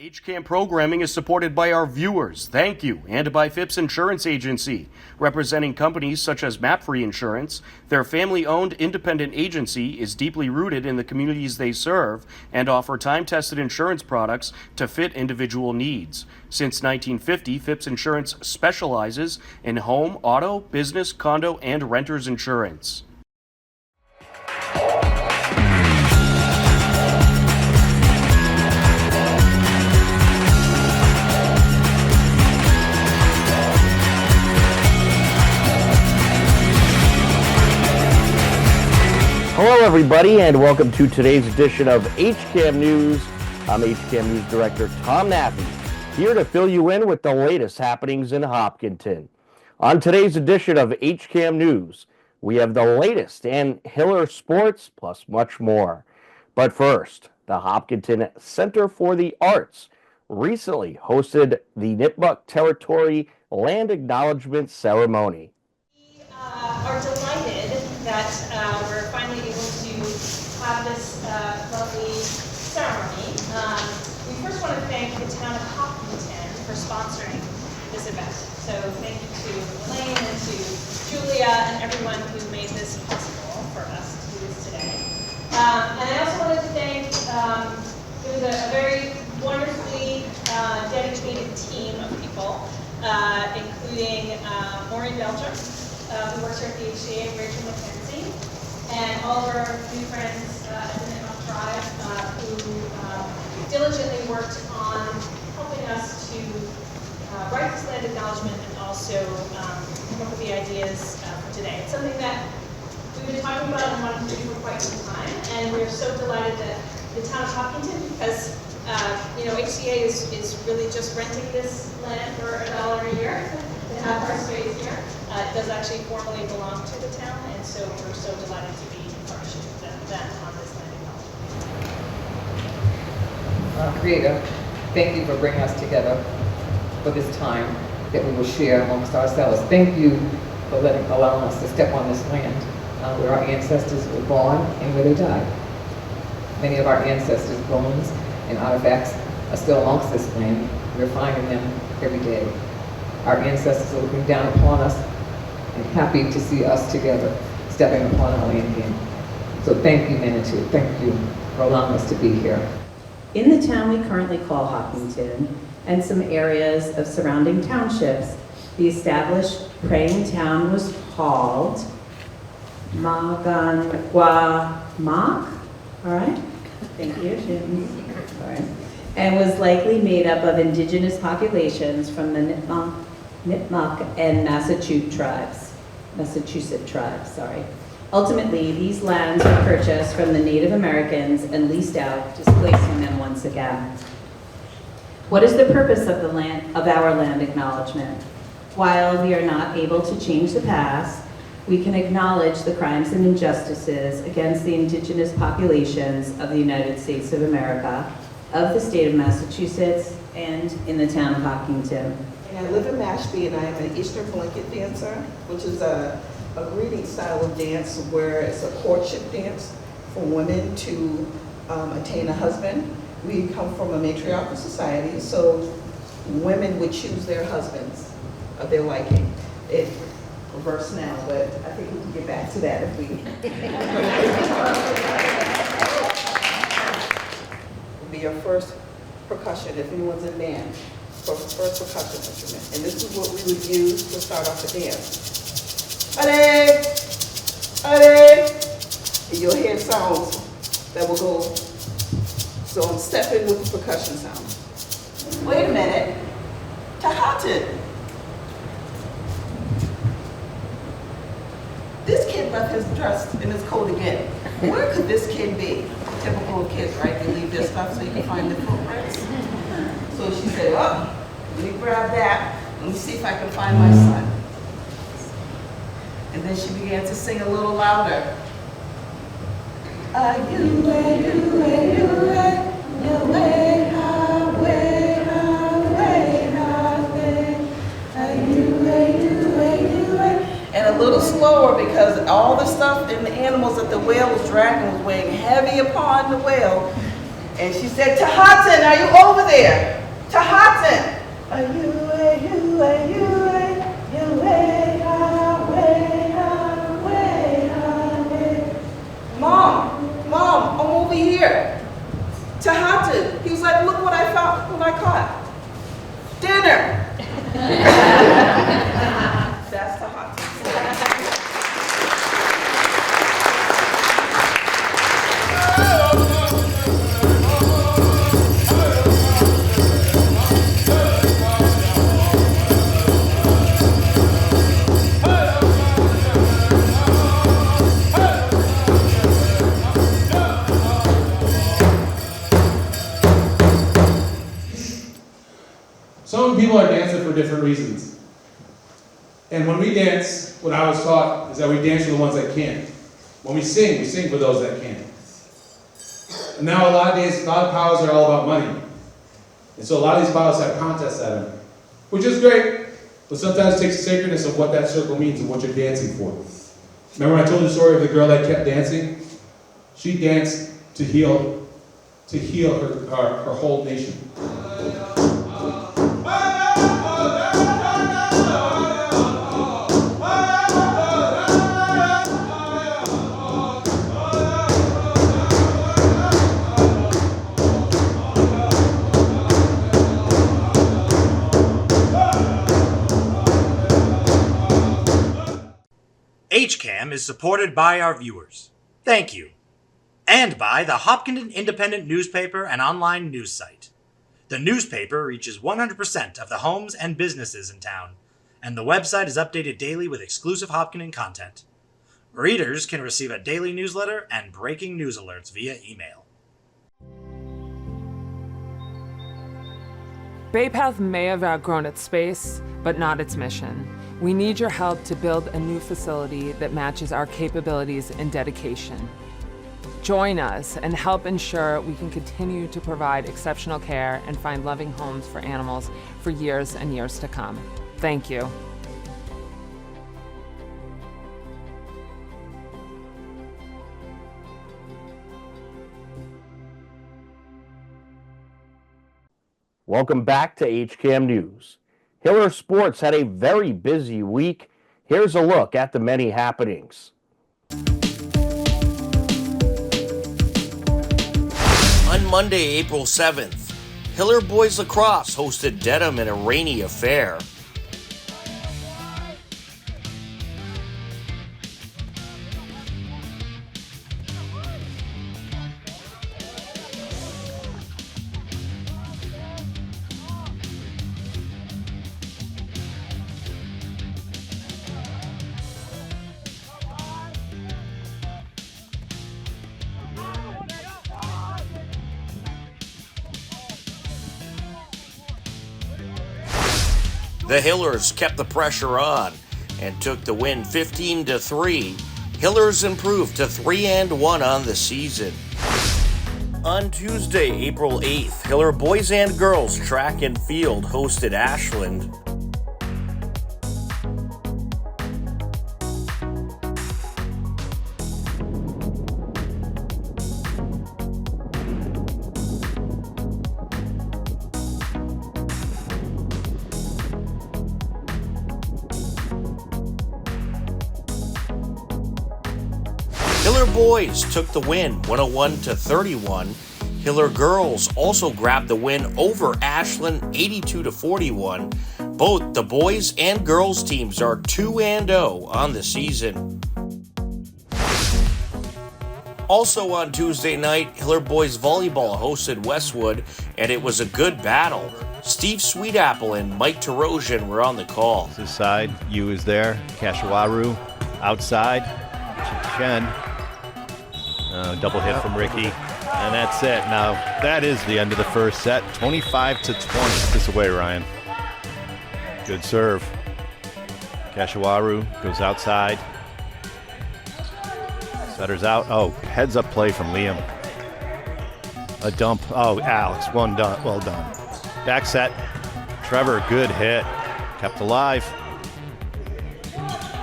HCAM programming is supported by our viewers, thank you, and by Phipps Insurance Agency, representing companies such as MapFree Insurance. Their family-owned independent agency is deeply rooted in the communities they serve and offer time-tested insurance products to fit individual needs. Since 1950, Phipps Insurance specializes in home, auto, business, condo, and renters insurance. Hello, everybody, and welcome to today's edition of HCAM News. I'm HCAM News Director Tom Naffey, here to fill you in with the latest happenings in Hopkinton. On today's edition of HCAM News, we have the latest in Hiller sports, plus much more. But first, the Hopkinton Center for the Arts recently hosted the Nipmuc Territory Land Acknowledgement Ceremony. We are delighted that we're finally able to have this lovely ceremony. We first want to thank the town of Hopkinton for sponsoring this event. So thank you to Elaine and to Julia and everyone who made this possible for us to do this today. And I also wanted to thank, it was a very wonderfully dedicated team of people, including Maureen Belcher, who works here at the HCA, Rachel McKenzie, and all of our new friends at the Nipmuc Tribe who diligently worked on helping us to write this land acknowledgement and also come up with the ideas for today. It's something that we've been talking about and wanted to do for quite some time, and we're so delighted that the town of Hopkinton, because HCA is really just renting this land for $1 a year to have our space here. It does actually formally belong to the town, and so we're so delighted to be in partnership with them on this land acknowledgement. Creator, thank you for bringing us together for this time that we will share amongst ourselves. Thank you for allowing us to step on this land where our ancestors were born and where they died. Many of our ancestors' bones and artifacts are still amongst this land. We're finding them every day. Our ancestors are looking down upon us and happy to see us together stepping upon our land again. So thank you, Manitou. Thank you for allowing us to be here. In the town we currently call Hopkinton and some areas of surrounding townships, the established praying town was called Maganwamak, all right? Thank you, Jim. All right. And was likely made up of indigenous populations from the Nipmuc and Massachusetts tribes. Ultimately, these lands were purchased from the Native Americans and leased out, displacing them once again. What is the purpose of our land acknowledgement? While we are not able to change the past, we can acknowledge the crimes and injustices against the indigenous populations of the United States of America, of the state of Massachusetts, and in the town of Hopkinton. And I live in Mashpee, and I am an Eastern blanket dancer, which is a greeting style of dance where it's a courtship dance for women to attain a husband. We come from a matriarchal society, so women would choose their husbands of their liking. It reversed now, but I think we can get back to that if we. Will be your first percussion if anyone's in band. First percussion instrument, and this is what we would use to start off the dance. Hare, hare, and you'll hear sounds that will go. So I'm stepping with the percussion sound. Wait a minute, Tahatin. This kid left his dress in his coat again. Where could this kid be? Typical of kids, right? They leave their stuff so you can find the footprints. So she said, oh, let me grab that. Let me see if I can find my son. And then she began to sing a little louder. And a little slower because all the stuff and the animals that the whale was dragging was weighing heavy upon the whale. And she said, Tahatan, are you over there? Tahatan, are you, Mom, I'm over here. Tahatan. He was like, look what I found, what I caught. Dinner. That's Tahatan. Some people are dancing for different reasons. And when we dance, what I was taught is that we dance for the ones that can't. When we sing for those that can't. And now a lot of days, a lot of powwows are all about money. And so a lot of these powwows have contests at them, which is great, but sometimes it takes the sacredness of what that circle means and what you're dancing for. Remember when I told you the story of the girl that kept dancing? She danced to heal her whole nation. HCAM is supported by our viewers. Thank you. And by the Hopkinton Independent newspaper and online news site. The newspaper reaches 100% of the homes and businesses in town, and the website is updated daily with exclusive Hopkinton content. Readers can receive a daily newsletter and breaking news alerts via email. Bay Path may have outgrown its space, but not its mission. We need your help to build a new facility that matches our capabilities and dedication. Join us and help ensure we can continue to provide exceptional care and find loving homes for animals for years and years to come. Thank you. Welcome back to HCAM News. Hiller Sports had a very busy week. Here's a look at the many happenings. On Monday, April 7th, Hiller Boys Lacrosse hosted Dedham in a rainy affair. The Hillers kept the pressure on and took the win 15-3. Hillers improved to 3-1 on the season. On Tuesday, April 8th, Hiller Boys and Girls Track and Field hosted Ashland. Hiller Boys took the win 101-31. Hiller Girls also grabbed the win over Ashland 82-41. Both the boys and girls teams are 2-0 on the season. Also on Tuesday night, Hiller Boys Volleyball hosted Westwood, and it was a good battle. Steve Sweetapple and Mike Tarosian were on the call. This side, U is there. Kashawaru outside. Chen. Double hit from Ricky. And that's it. Now, that is the end of the first set. 25-20. This away, Ryan. Good serve. Kashawaru goes outside. Setter's out. Oh, heads up play from Liam. A dump. Oh, Alex, well done. Back set. Trevor, good hit. Kept alive.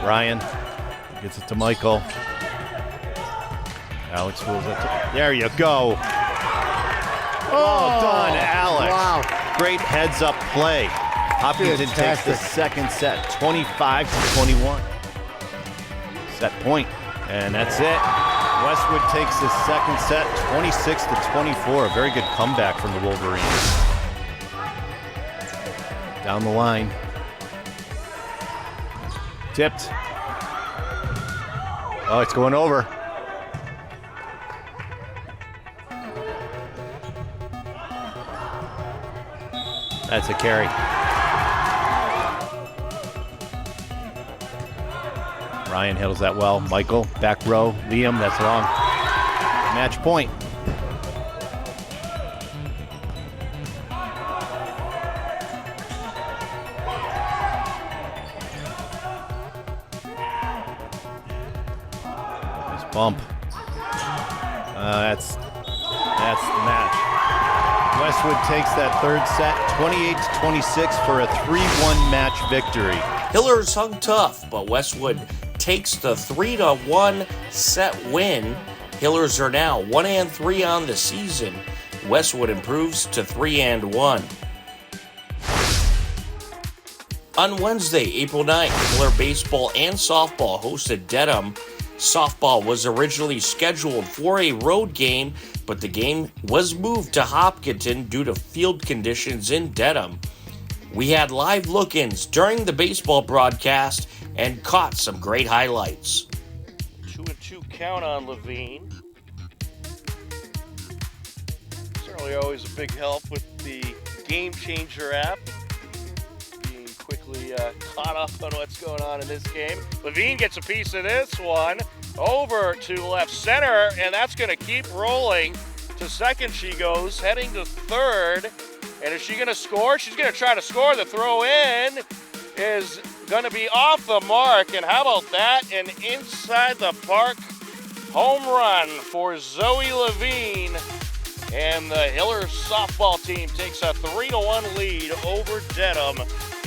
Ryan gets it to Michael. Alex pulls it. There you go. Well done, Alex. Wow. Great heads-up play. Hopkinton takes the second set, 25-21. Set point, and that's it. Westwood takes the second set, 26-24. A very good comeback from the Wolverines. Down the line. Tipped. Oh, it's going over. That's a carry. Ryan handles that well. Michael, back row. Liam, that's long. Match point. Nice bump. That's the match. Westwood takes that third set, 28-26 for a 3-1 match victory. Hillers hung tough, but Westwood takes the 3-1 set win. Hillers are now 1-3 on the season. Westwood improves to 3-1. On Wednesday, April 9th, Hiller baseball and softball hosted Dedham. Softball was originally scheduled for a road game, but the game was moved to Hopkinton due to field conditions in Dedham. We had live look-ins during the baseball broadcast and caught some great highlights. 2-2 count on Levine. Certainly always a big help with the Game Changer app. Being quickly caught up on what's going on in this game. Levine gets a piece of this one. Over to left center, and that's going to keep rolling. To second she goes, heading to third. And is she going to score? She's going to try to score. The throw in is going to be off the mark. And how about that? An inside the park home run for Zoe Levine. And the Hiller softball team takes a 3-1 lead over Dedham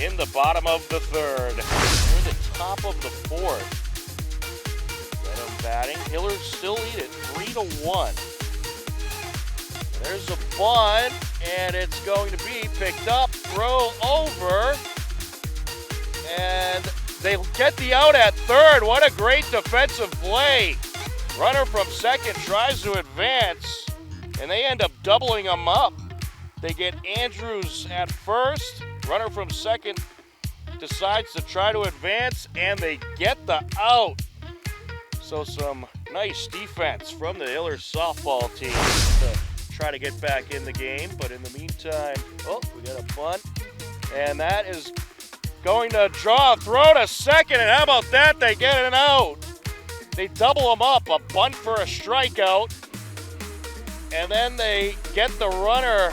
in the bottom of the third. We're the top of the fourth. Dedham batting. Hiller still lead it 3-1. There's a bunt, and it's going to be picked up, throw over, and they get the out at third. What a great defensive play. Runner from second tries to advance, and they end up doubling them up. They get Andrews at first. Runner from second decides to try to advance, and they get the out. So some nice defense from the Hiller softball team to try to get back in the game. But in the meantime, we got a bunt, and that is going to draw a throw to second, and how about that? They get an out. They double them up, a bunt for a strikeout, and then they get the runner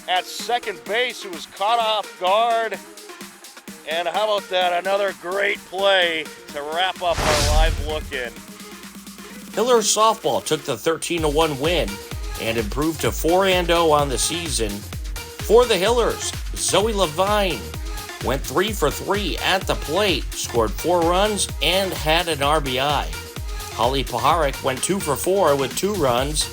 at second base who was caught off guard. And how about that? Another great play to wrap up our live look-in. Hiller softball took the 13-1 win and improved to 4-0 on the season. For the Hillers, Zoe Levine went 3 for 3 at the plate, scored 4 runs, and had an RBI. Holly Paharik went 2 for 4 with 2 runs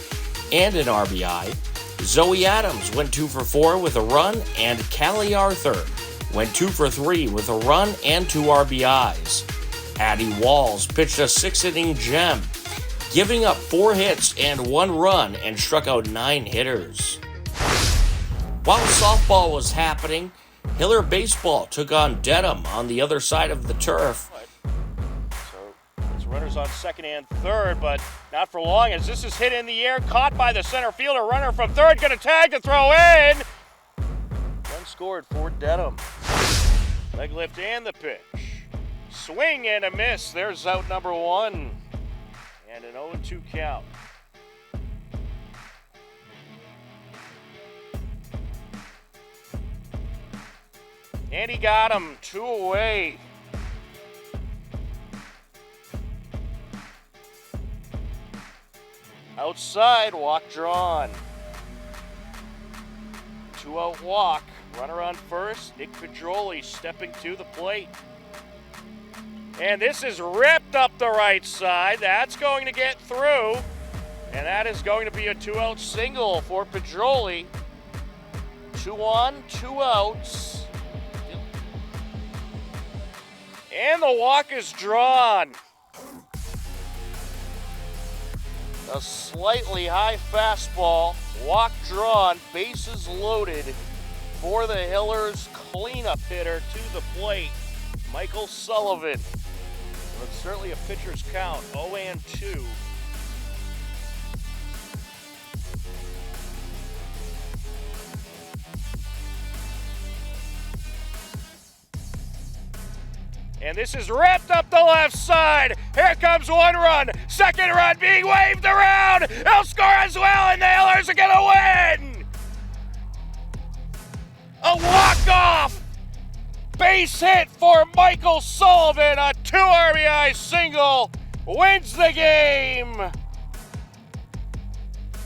and an RBI. Zoe Adams went 2 for 4 with a run, and Callie Arthur went 2 for 3 with a run and 2 RBIs. Addie Walls pitched a 6-inning gem, giving up 4 hits and 1 run and struck out 9 hitters. While softball was happening, Hiller baseball took on Dedham on the other side of the turf. So it's runners on second and third, but not for long as this is hit in the air, caught by the center fielder. Runner from third, going to tag to throw in. Run scored for Dedham. Leg lift and the pitch. Swing and a miss. There's out number 1. And an 0-2 count. And he got him 2 away. Outside, walk drawn. 2-out walk. Runner on first. Nick Pedroli stepping to the plate. And this is ripped up the right side. That's going to get through. And that is going to be a 2-out single for Pedroli. 2 on, 2 outs. And the walk is drawn. A slightly high fastball, walk drawn, bases loaded for the Hillers cleanup hitter to the plate, Michael Sullivan. Well, it's certainly a pitcher's count, 0-2. And this is wrapped up the left side. Here comes 1 run. 2nd run being waved around. He'll score as well, and the Hillers are going to win. A walk-off base hit for Michael Sullivan. A 2 RBI single wins the game.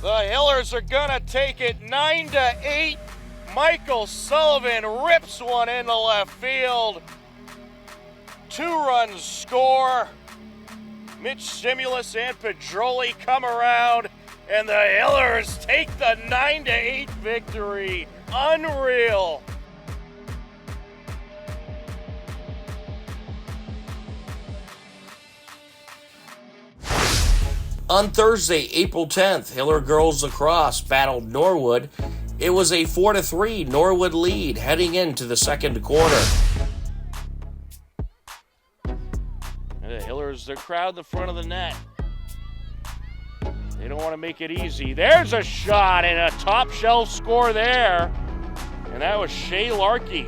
The Hillers are going to take it 9-8. Michael Sullivan rips one into left field. 2 runs score. Mitch Stimulus and Pedroli come around, and the Hillers take the 9-8 victory. Unreal. On Thursday, April 10th, Hiller girls lacrosse battled Norwood. It was a 4-3 Norwood lead heading into the second quarter. The Hillers, the crowd in the front of the net. They don't want to make it easy. There's a shot and a top shelf score there. And that was Shay Larkey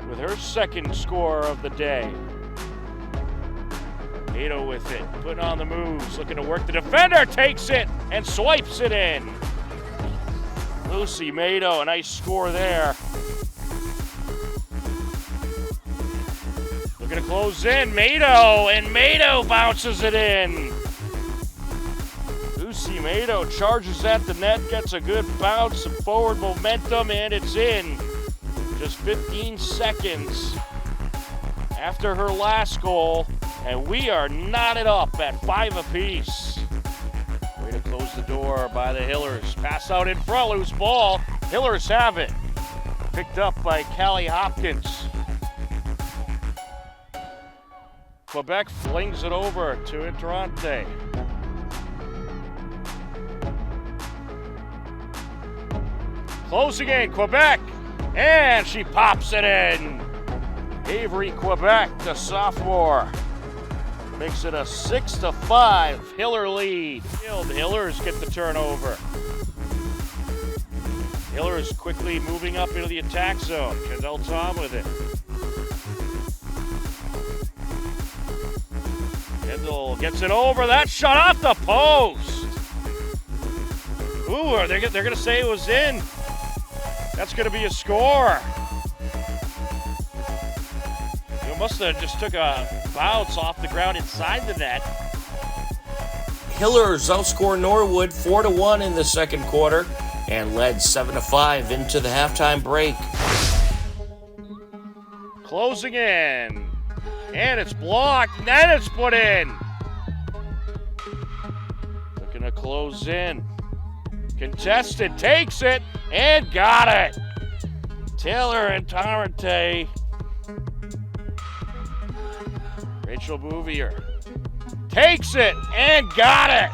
with her 2nd score of the day. Nato with it, putting on the moves, looking to work the defender, takes it and swipes it in. Lucy Mato, a nice score there. Looking to close in, Mato, and Mato bounces it in. Lucy Mato charges at the net, gets a good bounce, some forward momentum, and it's in. Just 15 seconds after her last goal, and we are knotted up at 5 apiece. Way to close the door by the Hillers. Pass out in front, loose ball. Hillers have it. Picked up by Callie Hopkins. Quebec flings it over to Entrante. Closing in, Quebec, and she pops it in. Avery Quebec, the sophomore, makes it a 6-5 Hiller lead. The Hillers get the turnover. Hillers quickly moving up into the attack zone. Kendall Tom with it. Kendall gets it over. That shot off the post. Ooh, they're going to say it was in. That's going to be a score. You must have just took a bounce off the ground inside the net. Hillers outscore Norwood 4-1 in the second quarter and led 7-5 into the halftime break. Closing in. And it's blocked, and then it's put in. Looking to close in. Contested, takes it, and got it. Taylor and Tarante. Rachel Bouvier takes it and got it.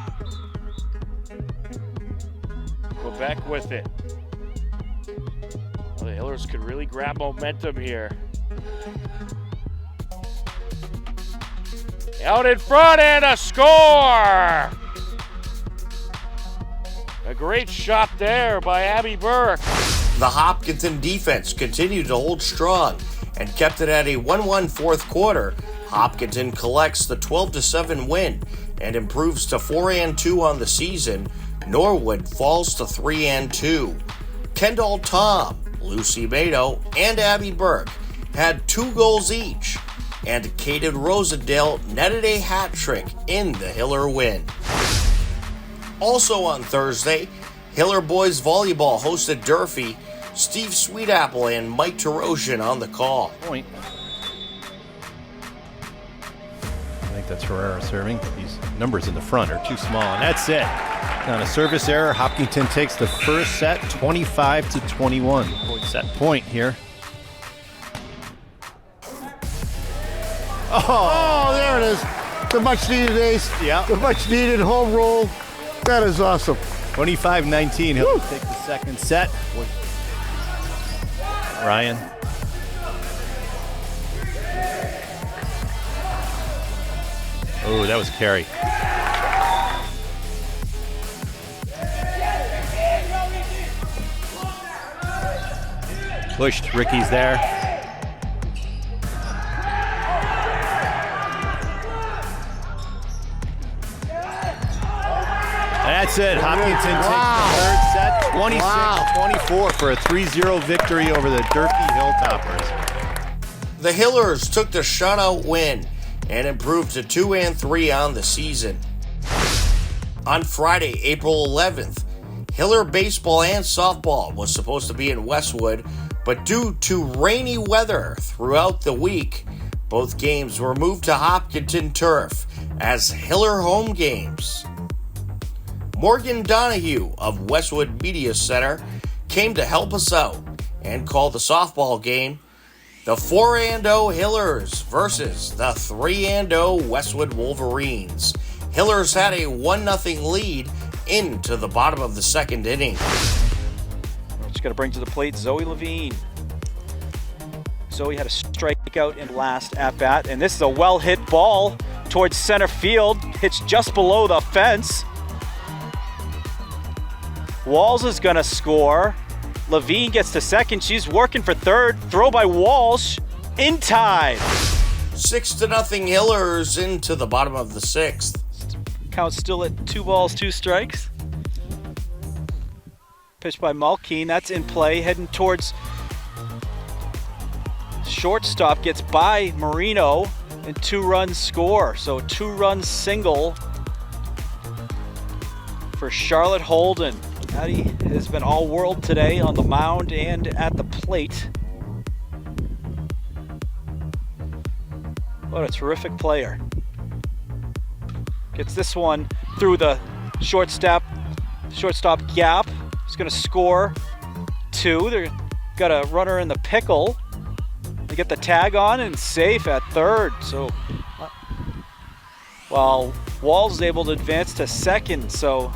Quebec with it. Well, the Hillers could really grab momentum here. Out in front and a score! A great shot there by Abby Burke. The Hopkinton defense continued to hold strong and kept it at a 1-1 fourth quarter. Hopkinton collects the 12-7 win and improves to 4-2 on the season. Norwood falls to 3-2. Kendall Tom, Lucy Mato, and Abby Burke had 2 goals each, and Kaden Rosendale netted a hat trick in the Hiller win. Also on Thursday, Hiller boys volleyball hosted Durfee. Steve Sweetapple and Mike Terosian on the call. Point. I think that's Herrera serving. These numbers in the front are too small, and that's it. On a service error, Hopkinton takes the first set, 25-21. Set point here. Oh, there it is. The much needed ace. Yeah. The much needed home roll. That is awesome. 25-19. He'll take the second set. Ryan. Oh, that was a carry. Pushed. Ricky's there. That's it. Hopkinton takes the third set, 26-24 for a 3-0 victory over the Durkee Hilltoppers. The Hillers took the shutout win and improved to 2-3 on the season. On Friday, April 11th, Hiller baseball and softball was supposed to be in Westwood, but due to rainy weather throughout the week, both games were moved to Hopkinton turf as Hiller home games. Morgan Donahue of Westwood Media Center came to help us out and called the softball game the 4-0 Hillers versus the 3-0 Westwood Wolverines. Hillers had a 1-0 lead into the bottom of the second inning. Just got to bring to the plate Zoe Levine. Zoe had a strikeout in last at-bat, and this is a well-hit ball towards center field. Hits just below the fence. Walls is going to score. Levine gets to second. She's working for third. Throw by Walsh in time. 6-0 Hillers into the bottom of the sixth. Count still at 2 balls, 2 strikes. Pitch by Malkeen. That's in play. Heading towards shortstop. Gets by Marino and 2-run score. So a 2-run single for Charlotte Holden. Addie has been all-world today on the mound and at the plate. What a terrific player. Gets this one through the shortstop gap. He's going to score 2. They've got a runner in the pickle. They get the tag on and safe at third. So while Walls is able to advance to second, so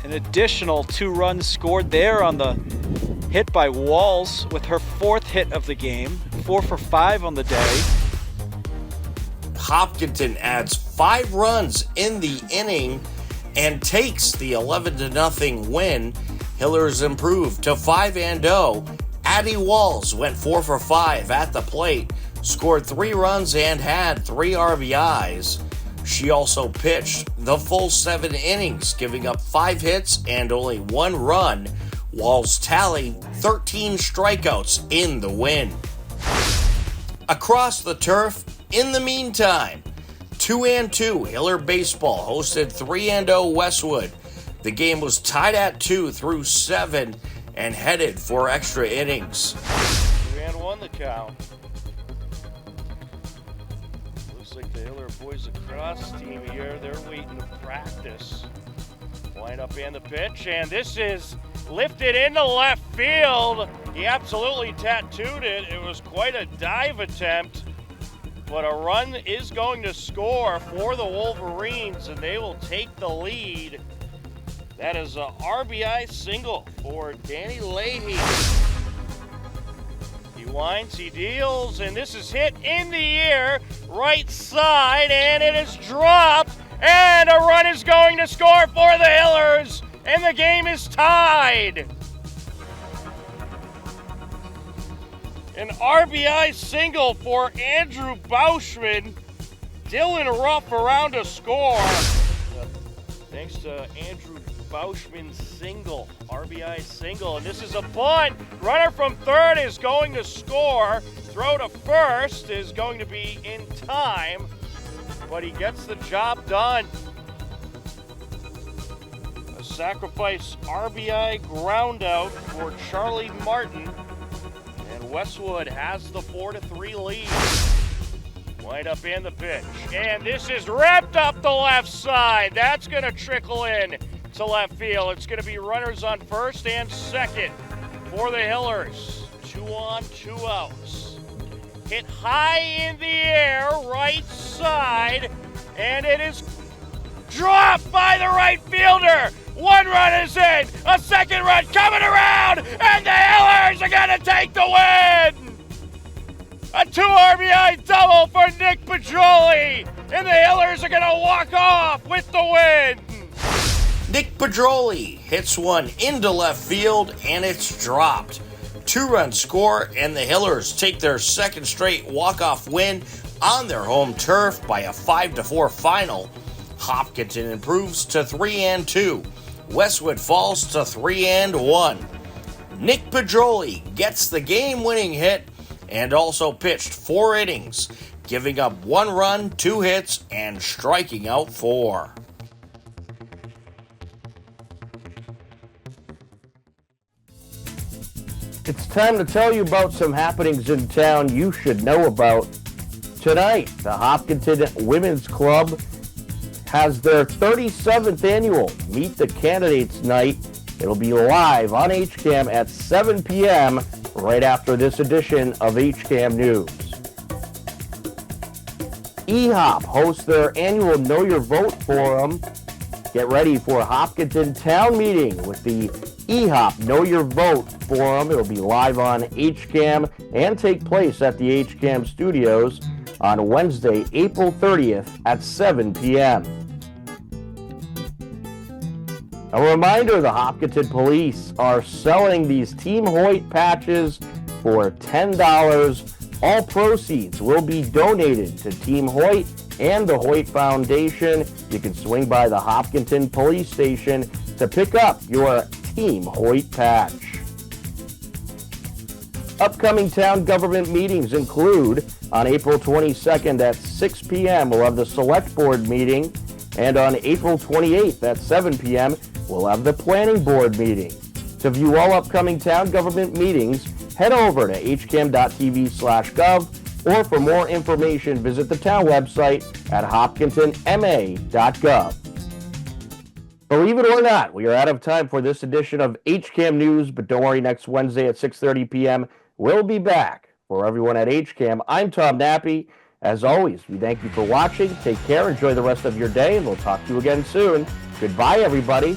an additional 2 runs scored there on the hit by Walls with her 4th hit of the game, 4 for 5 on the day. Hopkinton adds 5 runs in the inning and takes the 11-0 win. Hillers improved to 5-0. Addie Walls went 4 for 5 at the plate, scored 3 runs and had 3 RBIs. She also pitched the full 7 innings, giving up 5 hits and only 1 run. Walls tallied 13 strikeouts in the win. Across the turf, in the meantime, 2-2 Hiller baseball hosted 3-0 Westwood. The game was tied at 2 through 7 and headed for extra innings. 3-1 the count. Looks like the Hiller boys across team here, they're waiting to practice. Wind up and the pitch, and this is lifted into left field. He absolutely tattooed it. It was quite a dive attempt, but a run is going to score for the Wolverines, and they will take the lead. That is a RBI single for Danny Leahy. He winds, he deals, and this is hit in the air, right side, and it is dropped, and a run is going to score for the Hillers, and the game is tied. An RBI single for Andrew Bauschman. Dylan Ruff around to score. Thanks to Andrew Bauschman's single, RBI single. And this is a bunt. Runner from third is going to score. Throw to first is going to be in time, but he gets the job done. A sacrifice RBI ground out for Charlie Martin. And Westwood has the 4-3 lead. Wind up in the pitch. And this is wrapped up the left side. That's going to trickle in to left field. It's going to be runners on first and second for the Hillers. 2 on, 2 outs. Hit high in the air, right side, and it is dropped by the right fielder. 1 run is in, a second run coming around, and the Hillers are going to take the win. A 2 RBI double for Nick Pedroli, and the Hillers are going to walk off with the win. Nick Pedroli hits one into left field, and it's dropped. 2-run score, and the Hillers take their second straight walk-off win on their home turf by a 5-4 final. Hopkinton improves to 3-2. Westwood falls to 3-1. Nick Pedroli gets the game-winning hit and also pitched 4 innings, giving up 1 run, 2 hits, and striking out 4. It's time to tell you about some happenings in town you should know about. Tonight, the Hopkinton Women's Club has their 37th annual Meet the Candidates Night. It'll be live on HCAM at 7 p.m. right after this edition of HCAM News. EHOP hosts their annual Know Your Vote Forum. Get ready for a Hopkinton Town Meeting with the EHOP Know Your Vote Forum. It'll be live on HCAM and take place at the HCAM studios on Wednesday, April 30th at 7 p.m. A reminder, the Hopkinton Police are selling these Team Hoyt patches for $10. All proceeds will be donated to Team Hoyt and the Hoyt Foundation. You can swing by the Hopkinton Police Station to pick up your Team Hoyt patch. Upcoming town government meetings include on April 22nd at 6 p.m. we'll have the Select Board meeting, and on April 28th at 7 p.m. we'll have the Planning Board meeting. To view all upcoming town government meetings, head over to hcam.tv/gov, or for more information, visit the town website at hopkintonma.gov. Believe it or not, we are out of time for this edition of HCAM News, but don't worry, next Wednesday at 6:30 p.m. we'll be back. For everyone at HCAM, I'm Tom Nappy. As always, we thank you for watching. Take care, enjoy the rest of your day, and we'll talk to you again soon. Goodbye, everybody.